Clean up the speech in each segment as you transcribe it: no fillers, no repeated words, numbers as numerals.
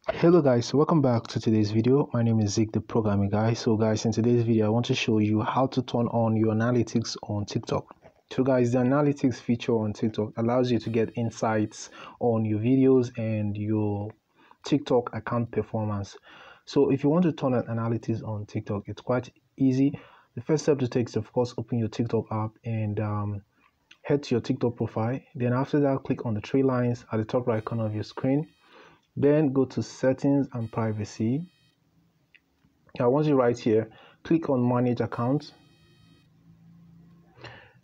Hello guys, welcome back to today's video. My name is Zeke, the programming guy. So guys, in today's video I want to show you how to turn on your analytics on TikTok. So guys, the analytics feature on TikTok allows you to get insights on your videos and your TikTok account performance. So if you want to turn on analytics on TikTok, it's quite easy. The first step to take is, of course, open your TikTok app and head to your TikTok profile. Then after that, click on the three lines at the top right corner of your screen. Then go to settings and privacy. Now once you're right here, click on manage account.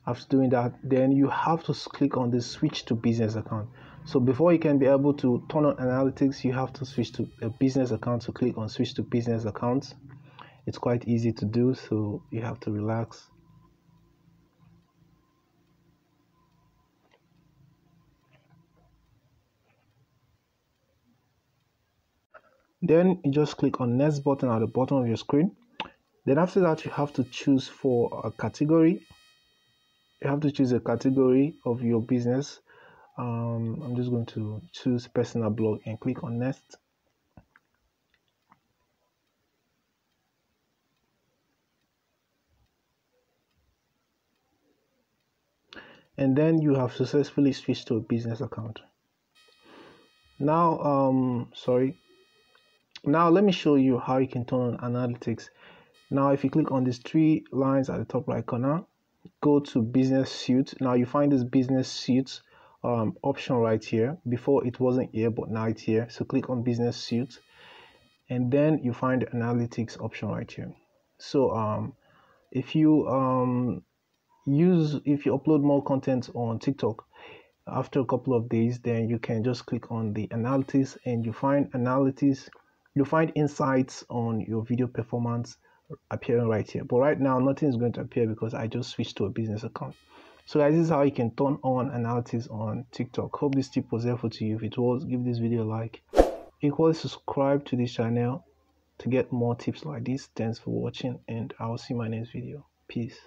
After doing that, then you have to click on this switch to business account. So before you can be able to turn on analytics, you have to switch to a business account. So click on switch to business account. It's quite easy to do, so you have to relax. Then you just click on next button at the bottom of your screen. Then after that, you have to choose for a category. You have to choose a category of your business. I'm just going to choose personal blog and click on next. And then you have successfully switched to a business account. Now now let me show you how you can turn on analytics. Now if you click on these three lines at the top right corner, go to business suite. Now you find this business suite option right here. Before it wasn't here, but now it's here. So click on business suite, and then you find the analytics option right here. So if you upload more content on TikTok after a couple of days, then you can just click on the analytics and you find insights on your video performance appearing right here. But right now nothing is going to appear because I just switched to a business account. So guys, this is how you can turn on analytics on TikTok. Hope this tip was helpful to you. If it was, give this video a like. Equally subscribe to this channel to get more tips like this. Thanks for watching, and I'll see you in my next video. Peace.